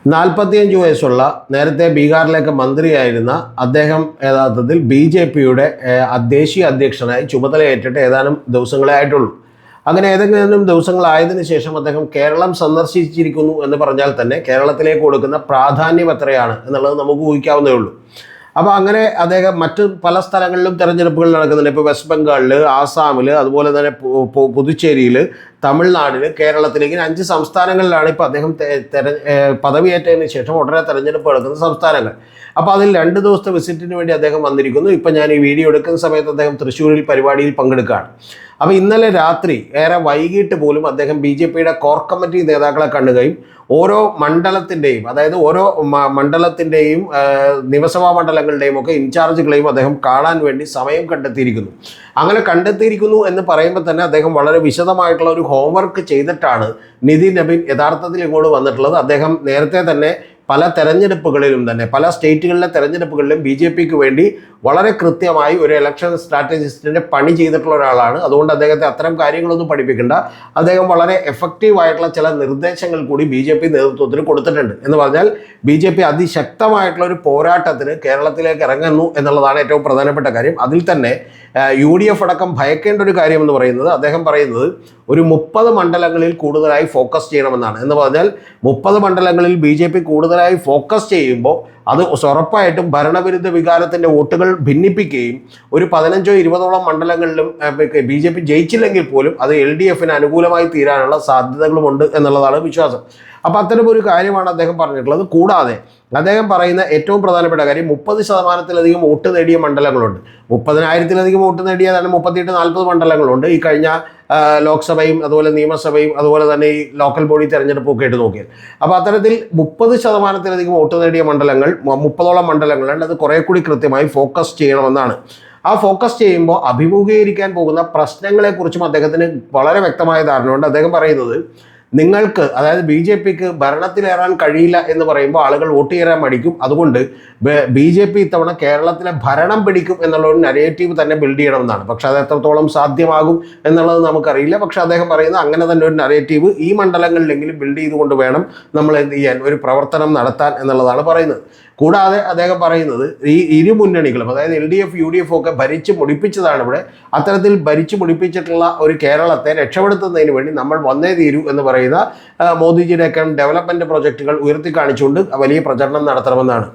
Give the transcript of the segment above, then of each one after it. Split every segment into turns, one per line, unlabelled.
45 വയസ്സുള്ള നേരത്തെ ബീഹാറിലേക്ക് മന്ത്രിയായിരുന്ന അദ്ദേഹം യഥാർത്ഥത്തിൽ BJPയുടെ ദേശീയ അധ്യക്ഷനായി ചുമതലയേറ്റിട്ട് ഏതാനും ദിവസങ്ങളെ ആയിട്ടുള്ളൂ. അങ്ങനെ ഏതെങ്കിലും ദിവസങ്ങളായതിനു ശേഷം അദ്ദേഹം കേരളം സന്ദർശിച്ചിരിക്കുന്നു എന്ന് പറഞ്ഞാൽ തന്നെ കേരളത്തിലേക്ക് കൊടുക്കുന്ന പ്രാധാന്യം എത്രയാണ് എന്നുള്ളത് നമുക്ക് ഊഹിക്കാവുന്നേ ഉള്ളൂ. അപ്പോൾ അങ്ങനെ അദ്ദേഹം മറ്റ് പല സ്ഥലങ്ങളിലും തെരഞ്ഞെടുപ്പുകൾ നടക്കുന്നുണ്ട്. ഇപ്പോൾ വെസ്റ്റ് ബംഗാളിൽ, ആസാമിൽ, അതുപോലെ തന്നെ പുതുച്ചേരിയിൽ, തമിഴ്നാടിൽ, കേരളത്തിൽ, ഇങ്ങനെ 5 സംസ്ഥാനങ്ങളിലാണ് ഇപ്പോൾ അദ്ദേഹം പദവിയേറ്റതിന് ശേഷം ഉടനെ തെരഞ്ഞെടുപ്പ് നടക്കുന്ന സംസ്ഥാനങ്ങൾ. അപ്പോൾ അതിൽ 2 ദിവസത്തെ വിസിറ്റിന് വേണ്ടി അദ്ദേഹം വന്നിരിക്കുന്നു. ഇപ്പം ഞാൻ ഈ വീഡിയോ എടുക്കുന്ന സമയത്ത് അദ്ദേഹം തൃശ്ശൂരിൽ പരിപാടിയിൽ പങ്കെടുക്കുകയാണ്. അപ്പോൾ ഇന്നലെ രാത്രി ഏറെ വൈകിട്ട് പോലും അദ്ദേഹം BJPയുടെ കോർ കമ്മിറ്റി നേതാക്കളെ കാണുകയും ഓരോ മണ്ഡലത്തിൻ്റെയും, അതായത് ഓരോ മണ്ഡലത്തിൻ്റെയും നിയമസഭാ മണ്ഡലങ്ങളുടെയും ഒക്കെ ഇൻചാർജുകളെയും അദ്ദേഹം കാണാൻ വേണ്ടി സമയം കണ്ടെത്തിയിരിക്കുന്നു. അങ്ങനെ കണ്ടെത്തിയിരിക്കുന്നു എന്ന് പറയുമ്പോൾ തന്നെ അദ്ദേഹം വളരെ വിശദമായിട്ടുള്ള ഒരു ഹോംവർക്ക് ചെയ്തിട്ടാണ് നിതിൻ നബീൻ യഥാർത്ഥത്തിൽ ഇങ്ങോട്ട് വന്നിട്ടുള്ളത്. അദ്ദേഹം നേരത്തെ തന്നെ പല തെരഞ്ഞെടുപ്പുകളിലും തന്നെ പല സ്റ്റേറ്റുകളിലെ തെരഞ്ഞെടുപ്പുകളിലും BJPക്ക് വേണ്ടി വളരെ കൃത്യമായി ഒരു ഇലക്ഷൻ സ്ട്രാറ്റജിസ്റ്റിൻ്റെ പണി ചെയ്തിട്ടുള്ള ഒരാളാണ്. അതുകൊണ്ട് അദ്ദേഹത്തെ അത്തരം കാര്യങ്ങളൊന്നും പഠിപ്പിക്കേണ്ട. അദ്ദേഹം വളരെ എഫക്റ്റീവായിട്ടുള്ള ചില നിർദ്ദേശങ്ങൾ കൂടി BJP നേതൃത്വത്തിന് കൊടുത്തിട്ടുണ്ട്. എന്ന് പറഞ്ഞാൽ BJP അതിശക്തമായിട്ടുള്ള ഒരു പോരാട്ടത്തിന് കേരളത്തിലേക്ക് ഇറങ്ങുന്നു എന്നുള്ളതാണ് ഏറ്റവും പ്രധാനപ്പെട്ട കാര്യം. അതിൽ തന്നെ UDF അടക്കം ഭയക്കേണ്ട ഒരു കാര്യം എന്ന് പറയുന്നത്, അദ്ദേഹം പറയുന്നത് ഒരു 30 മണ്ഡലങ്ങളിൽ കൂടുതലായി ഫോക്കസ് ചെയ്യണമെന്നാണ്. എന്ന് പറഞ്ഞാൽ 30 മണ്ഡലങ്ങളിൽ BJP കൂടുതലായി ഫോക്കസ് ചെയ്യുമ്പോൾ അത് ഉറപ്പായിട്ടും ഭരണവിരുദ്ധ വികാരത്തിൻ്റെ വോട്ടുകൾ ഭിന്നിപ്പിക്കുകയും ഒരു 15-20ഓളം മണ്ഡലങ്ങളിലും BJP ജയിച്ചില്ലെങ്കിൽ പോലും അത് LDFന് അനുകൂലമായി തീരാനുള്ള സാധ്യതകളുമുണ്ട് എന്നുള്ളതാണ് വിശ്വാസം. അപ്പോൾ അത്തരമൊരു കാര്യമാണ് അദ്ദേഹം പറഞ്ഞിട്ടുള്ളത്. കൂടാതെ അദ്ദേഹം പറയുന്ന ഏറ്റവും പ്രധാനപ്പെട്ട കാര്യം 30%-ലധികം വോട്ട് നേടിയ മണ്ഡലങ്ങളുണ്ട്. 30,000-ലധികം വോട്ട് നേടിയതാണ് 38-40 മണ്ഡലങ്ങളുണ്ട്. ഈ കഴിഞ്ഞ ലോക്സഭയും അതുപോലെ നിയമസഭയും അതുപോലെ തന്നെ ഈ ലോക്കൽ ബോഡി തെരഞ്ഞെടുപ്പൊക്കെ ആയിട്ട് നോക്കിയാൽ. അപ്പോൾ അത്തരത്തിൽ 30%-ലധികം വോട്ട് നേടിയ മണ്ഡലങ്ങൾ 30ഓളം മണ്ഡലങ്ങളുണ്ട്. അത് കുറേ കൂടി കൃത്യമായി ഫോക്കസ് ചെയ്യണമെന്നാണ്. ആ ഫോക്കസ് ചെയ്യുമ്പോൾ അഭിമുഖീകരിക്കാൻ പോകുന്ന പ്രശ്നങ്ങളെക്കുറിച്ചും അദ്ദേഹത്തിന് വളരെ വ്യക്തമായ ധാരണയുണ്ട്. അദ്ദേഹം പറയുന്നത്, നിങ്ങൾക്ക്, അതായത് BJPക്ക് ഭരണത്തിലേറാൻ കഴിയില്ല എന്ന് പറയുമ്പോൾ ആളുകൾ വോട്ട് ചെയ്യാൻ മടിക്കും. അതുകൊണ്ട് BJP ഇത്തവണ കേരളത്തിലെ ഭരണം പിടിക്കും എന്നുള്ള ഒരു നരേറ്റീവ് തന്നെ ബിൽഡ് ചെയ്യണമെന്നാണ്. പക്ഷെ അത് എത്രത്തോളം സാധ്യമാകും എന്നുള്ളത് നമുക്കറിയില്ല. പക്ഷെ അദ്ദേഹം പറയുന്നത് അങ്ങനെ തന്നെ ഒരു നരേറ്റീവ് ഈ മണ്ഡലങ്ങളിലെങ്കിലും ബിൽഡ് ചെയ്തുകൊണ്ട് വേണം നമ്മൾ എന്ത് ചെയ്യാൻ, ഒരു പ്രവർത്തനം നടത്താൻ എന്നുള്ളതാണ് പറയുന്നത്. കൂടാതെ അദ്ദേഹം പറയുന്നത് ഈ ഇരു മുന്നണികളും, അതായത് LDF UDF ഒക്കെ ഭരിച്ചു മുടിപ്പിച്ചതാണ് ഇവിടെ. അത്തരത്തിൽ ഭരിച്ചു മുടിപ്പിച്ചിട്ടുള്ള ഒരു കേരളത്തെ രക്ഷപ്പെടുത്തുന്നതിന് വേണ്ടി നമ്മൾ വന്നേ തീരൂ എന്ന് പറയുന്ന മോദിജിയുടെയൊക്കെ ഡെവലപ്മെൻറ്റ് പ്രൊജക്റ്റുകൾ ഉയർത്തി കാണിച്ചുകൊണ്ട് വലിയ പ്രചരണം നടത്തണമെന്നാണ്.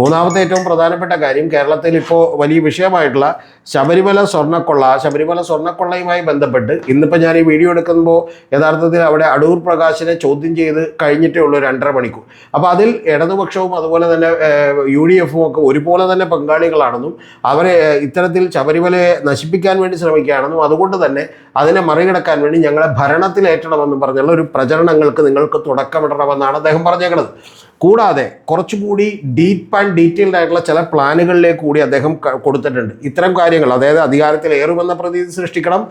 മൂന്നാമത്തെ ഏറ്റവും പ്രധാനപ്പെട്ട കാര്യം, കേരളത്തിൽ ഇപ്പോൾ വലിയ വിഷയമായിട്ടുള്ള ശബരിമല സ്വർണ്ണക്കൊള്ളയുമായി ബന്ധപ്പെട്ട് ഇന്നിപ്പോൾ ഞാൻ ഈ വീഡിയോ എടുക്കുമ്പോൾ യഥാർത്ഥത്തിൽ അവിടെ അടൂർ പ്രകാശിനെ ചോദ്യം ചെയ്ത് കഴിഞ്ഞിട്ടേ ഉള്ളൂ 2.5 മണിക്കൂർ. അപ്പോൾ അതിൽ ഇടതുപക്ഷവും അതുപോലെ തന്നെ UDFും ഒക്കെ ഒരുപോലെ തന്നെ പങ്കാളികളാണെന്നും അവരെ ഇത്തരത്തിൽ ശബരിമലയെ നശിപ്പിക്കാൻ വേണ്ടി ശ്രമിക്കുകയാണെന്നും അതുകൊണ്ട് തന്നെ അതിനെ മറികടക്കാൻ വേണ്ടി ഞങ്ങളെ ഭരണത്തിലേറ്റണമെന്നും പറഞ്ഞുള്ള ഒരു പ്രചരണങ്ങൾക്ക് നിങ്ങൾക്ക് തുടക്കമിടണമെന്നാണ് അദ്ദേഹം പറഞ്ഞേക്കുന്നത്. കൂടാതെ കുറച്ചുകൂടി ഡീപ്പ് ആൻഡ് ഡീറ്റെയിൽഡ് ആയിട്ടുള്ള ചില പ്ലാനുകളിലേക്ക് കൂടി അദ്ദേഹം കൊടുത്തിട്ടുണ്ട്. ഇത്തരം കാര്യങ്ങൾ, അതായത് അധികാരത്തിൽ ഏറുമെന്ന പ്രതീതി സൃഷ്ടിക്കണം,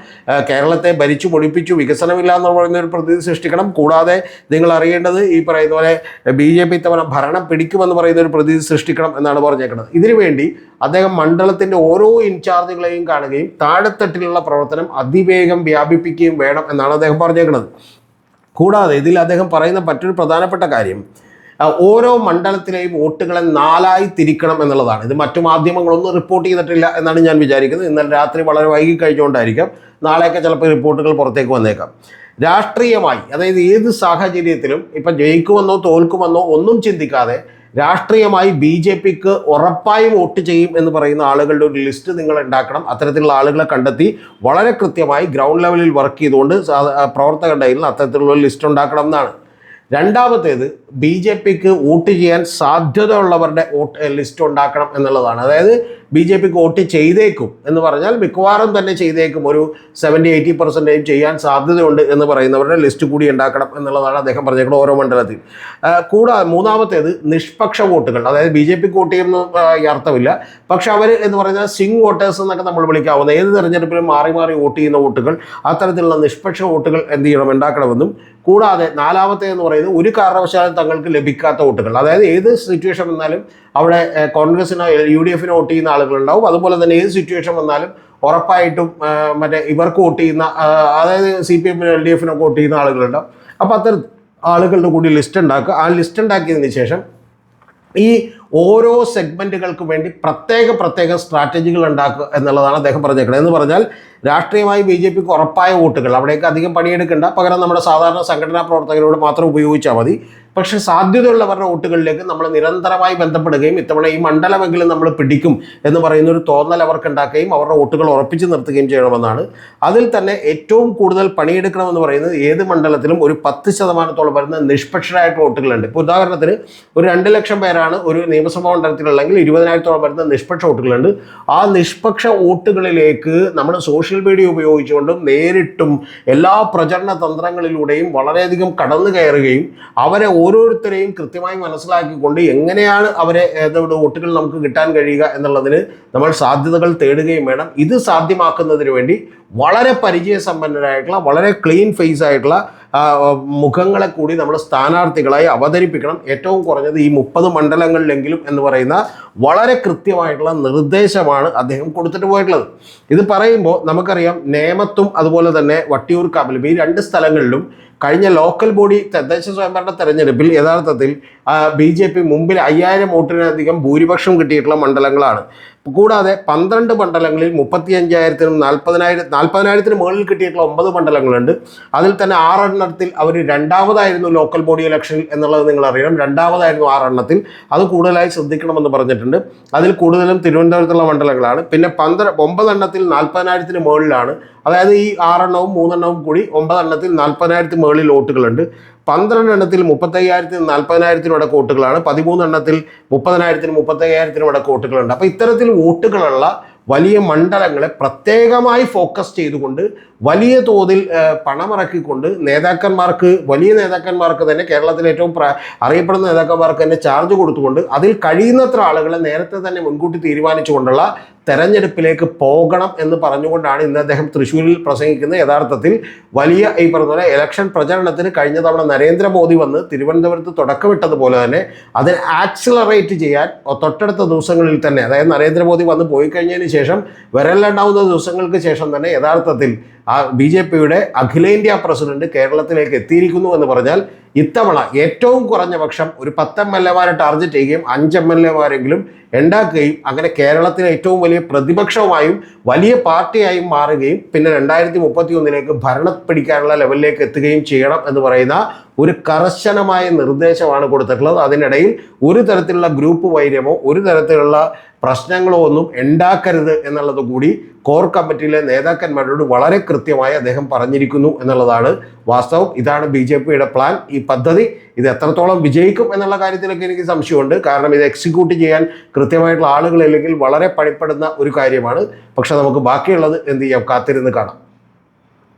കേരളത്തെ ഭരിച്ചു പൊടിപ്പിച്ചു വികസനമില്ല എന്ന് പറയുന്ന ഒരു പ്രതീതി സൃഷ്ടിക്കണം. കൂടാതെ നിങ്ങൾ അറിയേണ്ടത് ഈ പറയുന്ന പോലെ BJP ഇത്തവണ ഭരണം പിടിക്കുമെന്ന് പറയുന്ന ഒരു പ്രതീതി സൃഷ്ടിക്കണം എന്നാണ് പറഞ്ഞേക്കുന്നത്. ഇതിനുവേണ്ടി അദ്ദേഹം മണ്ഡലത്തിൻ്റെ ഓരോ ഇൻചാർജുകളെയും കാണുകയും താഴെത്തട്ടിലുള്ള പ്രവർത്തനം അതിവേഗം വ്യാപിപ്പിക്കുകയും വേണം എന്നാണ് അദ്ദേഹം പറഞ്ഞേക്കുന്നത്. കൂടാതെ ഇതിൽ അദ്ദേഹം പറയുന്ന മറ്റൊരു പ്രധാനപ്പെട്ട കാര്യം, ഓരോ മണ്ഡലത്തിലെയും വോട്ടുകളെ 4ആയി തിരിക്കണം എന്നുള്ളതാണ്. ഇത് മറ്റു മാധ്യമങ്ങളൊന്നും റിപ്പോർട്ട് ചെയ്തിട്ടില്ല എന്നാണ് ഞാൻ വിചാരിക്കുന്നത്. ഇന്നലെ രാത്രി വളരെ വൈകി കഴിഞ്ഞുകൊണ്ടായിരിക്കാം, നാളെയൊക്കെ ചിലപ്പോൾ റിപ്പോർട്ടുകൾ പുറത്തേക്ക് വന്നേക്കാം. രാഷ്ട്രീയമായി, അതായത് ഏത് സാഹചര്യത്തിലും ഇപ്പം ജയിക്കുമെന്നോ തോൽക്കുമെന്നോ ഒന്നും ചിന്തിക്കാതെ രാഷ്ട്രീയമായി BJPക്ക് ഉറപ്പായും വോട്ട് ചെയ്യും എന്ന് പറയുന്ന ആളുകളുടെ ഒരു ലിസ്റ്റ് നിങ്ങൾ ഉണ്ടാക്കണം. അത്തരത്തിലുള്ള ആളുകളെ കണ്ടെത്തി വളരെ കൃത്യമായി ഗ്രൗണ്ട് ലെവലിൽ വർക്ക് ചെയ്തുകൊണ്ട് പ്രവർത്തകരുടെ കയ്യിൽ നിന്ന് അത്തരത്തിലുള്ള ലിസ്റ്റ് ഉണ്ടാക്കണം എന്നാണ്. രണ്ടാമത്തേത്, BJPക്ക് വോട്ട് ചെയ്യാൻ സാധ്യതയുള്ളവരുടെ ലിസ്റ്റ് ഉണ്ടാക്കണം എന്നുള്ളതാണ്. അതായത് BJPക്ക് വോട്ട് ചെയ്തേക്കും എന്ന് പറഞ്ഞാൽ മിക്കവാറും തന്നെ ചെയ്തേക്കും, ഒരു 70-80% ചെയ്യാൻ സാധ്യതയുണ്ട് എന്ന് പറയുന്നവരുടെ ലിസ്റ്റ് കൂടി ഉണ്ടാക്കണം എന്നുള്ളതാണ് അദ്ദേഹം പറഞ്ഞേക്കുന്നത് ഓരോ മണ്ഡലത്തിൽ. കൂടാതെ മൂന്നാമത്തേത്, നിഷ്പക്ഷ വോട്ടുകൾ, അതായത് BJPക്ക് വോട്ട് ചെയ്യുന്ന അർത്ഥമില്ല, പക്ഷെ അവർ എന്ന് പറയുന്നത് സ്വിംഗ് വോട്ടേഴ്സ് എന്നൊക്കെ നമ്മൾ വിളിക്കാവുന്ന, ഏത് തെരഞ്ഞെടുപ്പിലും മാറി മാറി വോട്ട് ചെയ്യുന്ന വോട്ടുകൾ, അത്തരത്തിലുള്ള നിഷ്പക്ഷ വോട്ടുകൾ എന്ത് ചെയ്യണം, ഉണ്ടാക്കണമെന്നും. കൂടാതെ നാലാമത്തെ എന്ന് പറയുന്നത്, ഒരു കാരണവശാലും തങ്ങൾക്ക് ലഭിക്കാത്ത വോട്ടുകൾ, അതായത് ഏത് സിറ്റുവേഷൻ വന്നാലും അവിടെ കോൺഗ്രസിനോ UDFനോ വോട്ട് ചെയ്യുന്ന ആളുകളുണ്ടാവും. അതുപോലെ തന്നെ ഏത് സിറ്റുവേഷൻ വന്നാലും ഉറപ്പായിട്ടും മറ്റേ ഇവർക്ക് വോട്ട് ചെയ്യുന്ന, അതായത് CPMനോ LDFനോ വോട്ട് ചെയ്യുന്ന ആളുകളുണ്ടാവും. അപ്പോൾ ആളുകളുടെ കൂടി ലിസ്റ്റ് ഉണ്ടാക്കുക. ആ ലിസ്റ്റ് ഉണ്ടാക്കിയതിന് ശേഷം ഈ ഓരോ സെഗ്മെൻറ്റുകൾക്ക് വേണ്ടി പ്രത്യേക സ്ട്രാറ്റജികൾ ഉണ്ടാക്കുക എന്നുള്ളതാണ് അദ്ദേഹം പറഞ്ഞേക്കുന്നത്. എന്ന് പറഞ്ഞാൽ രാഷ്ട്രീയമായി BJPക്ക് ഉറപ്പായ വോട്ടുകൾ അവിടേക്ക് അധികം പണിയെടുക്കേണ്ട, പകരം നമ്മുടെ സാധാരണ സംഘടനാ പ്രവർത്തകരോട് മാത്രം ഉപയോഗിച്ചാൽ മതി. പക്ഷേ സാധ്യതയുള്ളവരുടെ വോട്ടുകളിലേക്ക് നമ്മൾ നിരന്തരമായി ബന്ധപ്പെടുകയും ഇത്തവണ ഈ മണ്ഡലമെങ്കിലും നമ്മൾ പിടിക്കും എന്ന് പറയുന്ന ഒരു തോന്നൽ അവർക്ക് ഉണ്ടാക്കുകയും അവരുടെ വോട്ടുകൾ ഉറപ്പിച്ച് നിർത്തുകയും ചെയ്യണമെന്നാണ്. അതിൽ തന്നെ ഏറ്റവും കൂടുതൽ പണിയെടുക്കണമെന്ന് പറയുന്നത് ഏത് മണ്ഡലത്തിലും ഒരു 10% വരുന്ന നിഷ്പക്ഷരായിട്ട് വോട്ടുകളുണ്ട്. ഇപ്പോൾ ഉദാഹരണത്തിന് ഒരു 2 ലക്ഷം പേരാണ് ഒരു നിയമസഭാ മണ്ഡലത്തിലുള്ളെങ്കിൽ 20,000 വരുന്ന നിഷ്പക്ഷ വോട്ടുകളുണ്ട്. ആ നിഷ്പക്ഷ വോട്ടുകളിലേക്ക് നമ്മൾ സോഷ്യൽ മീഡിയ ഉപയോഗിച്ചുകൊണ്ടും നേരിട്ടും എല്ലാ പ്രചരണ തന്ത്രങ്ങളിലൂടെയും വളരെയധികം കടന്നു കയറുകയും അവരെ ഓരോരുത്തരെയും കൃത്യമായി മനസ്സിലാക്കിക്കൊണ്ട് എങ്ങനെയാണ് അവരെ വോട്ടുകൾ നമുക്ക് കിട്ടാൻ കഴിയുക എന്നുള്ളതിന് നമ്മൾ സാധ്യതകൾ തേടുകയും വേണം. ഇത് സാധ്യമാക്കുന്നതിന് വേണ്ടി വളരെ പരിചയസമ്പന്നരായിട്ടുള്ള വളരെ ക്ലീൻ ഫേസ് ആയിട്ടുള്ള മുഖങ്ങളെ കൂടി നമ്മൾ സ്ഥാനാർത്ഥികളായി അവതരിപ്പിക്കണം. ഏറ്റവും കുറഞ്ഞത് ഈ 30 മണ്ഡലങ്ങളിലെങ്കിലും എന്ന് പറയുന്ന വളരെ കൃത്യമായിട്ടുള്ള നിർദ്ദേശമാണ് അദ്ദേഹം കൊടുത്തിട്ട് പോയിട്ടുള്ളത്. ഇത് പറയുമ്പോൾ നമുക്കറിയാം നേമത്തും അതുപോലെ തന്നെ വട്ടിയൂർക്കാവിലും ഈ 2 സ്ഥലങ്ങളിലും കഴിഞ്ഞ ലോക്കൽ ബോഡി തദ്ദേശ സ്വയംഭരണ തെരഞ്ഞെടുപ്പിൽ യഥാർത്ഥത്തിൽ BJP മുമ്പിൽ 5000 വോട്ടിനധികം ഭൂരിപക്ഷം കിട്ടിയിട്ടുള്ള മണ്ഡലങ്ങളാണ്. കൂടാതെ 12 മണ്ഡലങ്ങളിൽ 35,000-നും 40,000-ന് മുകളിൽ കിട്ടിയിട്ടുള്ള 9 മണ്ഡലങ്ങളുണ്ട്. അതിൽ തന്നെ 6 എണ്ണത്തിൽ അവർ രണ്ടാമതായിരുന്നു ലോക്കൽ ബോഡി ഇലക്ഷനിൽ എന്നുള്ളത് നിങ്ങൾ അറിയണം. രണ്ടാമതായിരുന്നു 6 എണ്ണത്തിൽ. അത് കൂടുതലായി ശ്രദ്ധിക്കണമെന്ന് പറഞ്ഞിട്ടുണ്ട്. അതിൽ കൂടുതലും തിരുവനന്തപുരത്തുള്ള മണ്ഡലങ്ങളാണ്. പിന്നെ 9 എണ്ണത്തിൽ 40,000-ന് മുകളിലാണ്. അതായത് ഈ 6 എണ്ണവും 3 എണ്ണവും കൂടി 9 എണ്ണത്തിൽ 40,000-ന് മുകളിൽ വോട്ടുകളുണ്ട്. 12 എണ്ണത്തിൽ 35,000-നും 40,000-നും ഇടയ്ക്ക് വോട്ടുകളാണ്. 13 എണ്ണത്തിൽ 30,000-നും 35,000-നും ഇടയ്ക്ക് വോട്ടുകളുണ്ട്. അപ്പോൾ ഇത്തരത്തിൽ വോട്ടുകളുള്ള വലിയ മണ്ഡലങ്ങളെ പ്രത്യേകമായി ഫോക്കസ് ചെയ്തുകൊണ്ട് വലിയ തോതിൽ പണമിറക്കിക്കൊണ്ട് വലിയ നേതാക്കന്മാർക്ക് തന്നെ കേരളത്തിലെ ഏറ്റവും അറിയപ്പെടുന്ന നേതാക്കന്മാർക്ക് തന്നെ ചാർജ് കൊടുത്തുകൊണ്ട് അതിൽ കഴിയുന്നത്ര ആളുകളെ നേരത്തെ തന്നെ മുൻകൂട്ടി തീരുമാനിച്ചുകൊണ്ടുള്ള തെരഞ്ഞെടുപ്പിലേക്ക് പോകണം എന്ന് പറഞ്ഞുകൊണ്ടാണ് ഇന്ന് അദ്ദേഹം തൃശ്ശൂരിൽ പ്രസംഗിക്കുന്നത്. യഥാർത്ഥത്തിൽ വലിയ ഈ പറഞ്ഞ പോലെ ഇലക്ഷൻ പ്രചരണത്തിന് കഴിഞ്ഞ തവണ നരേന്ദ്രമോദി വന്ന് തിരുവനന്തപുരത്ത് തുടക്കമിട്ടതുപോലെ തന്നെ അതിനെ ആക്സിലറേറ്റ് ചെയ്യാൻ തൊട്ടടുത്ത ദിവസങ്ങളിൽ തന്നെ, അതായത് നരേന്ദ്രമോദി വന്ന് പോയി കഴിഞ്ഞതിന് ശേഷം വിരലിലെണ്ണാവുന്ന ദിവസങ്ങൾക്ക് ശേഷം തന്നെ യഥാർത്ഥത്തിൽ BJPയുടെ അഖിലേന്ത്യാ പ്രസിഡന്റ് കേരളത്തിലേക്ക് എത്തിയിരിക്കുന്നു എന്ന് പറഞ്ഞാൽ ഇത്തവണ ഏറ്റവും കുറഞ്ഞ പക്ഷം ഒരു 10 MLA-മാരെ ടാർഗറ്റ് ചെയ്യുകയും 5 MLA-മാരെങ്കിലും ഉണ്ടാക്കുകയും അങ്ങനെ കേരളത്തിലെ ഏറ്റവും വലിയ പ്രതിപക്ഷമായും വലിയ പാർട്ടിയായും മാറുകയും പിന്നെ 2031 ഭരണം പിടിക്കാനുള്ള ലെവലിലേക്ക് എത്തുകയും ചെയ്യണം എന്ന് പറയുന്ന ഒരു കർശനമായ നിർദ്ദേശമാണ് കൊടുത്തിട്ടുള്ളത്. അതിനിടയിൽ ഒരു തരത്തിലുള്ള ഗ്രൂപ്പ് വൈര്യമോ ഒരു തരത്തിലുള്ള പ്രശ്നങ്ങളോ ഒന്നും ഉണ്ടാക്കരുത് എന്നുള്ളത് കൂടി കോർ കമ്മിറ്റിയിലെ നേതാക്കന്മാരോട് വളരെ കൃത്യമായി അദ്ദേഹം പറഞ്ഞിരിക്കുന്നു എന്നുള്ളതാണ് വാസ്തവം. ഇതാണ് BJPയുടെ പ്ലാൻ. ഈ പദ്ധതി ഇത് എത്രത്തോളം വിജയിക്കും എന്നുള്ള കാര്യത്തിലൊക്കെ എനിക്ക് സംശയമുണ്ട്. കാരണം ഇത് എക്സിക്യൂട്ട് ചെയ്യാൻ കൃത്യമായിട്ടുള്ള ആളുകളില്ലെങ്കിൽ വളരെ പണിപ്പെടുന്ന ഒരു കാര്യമാണ്. പക്ഷെ നമുക്ക് ബാക്കിയുള്ളത് എന്ത് ചെയ്യാം, കാത്തിരുന്ന് കാണാം.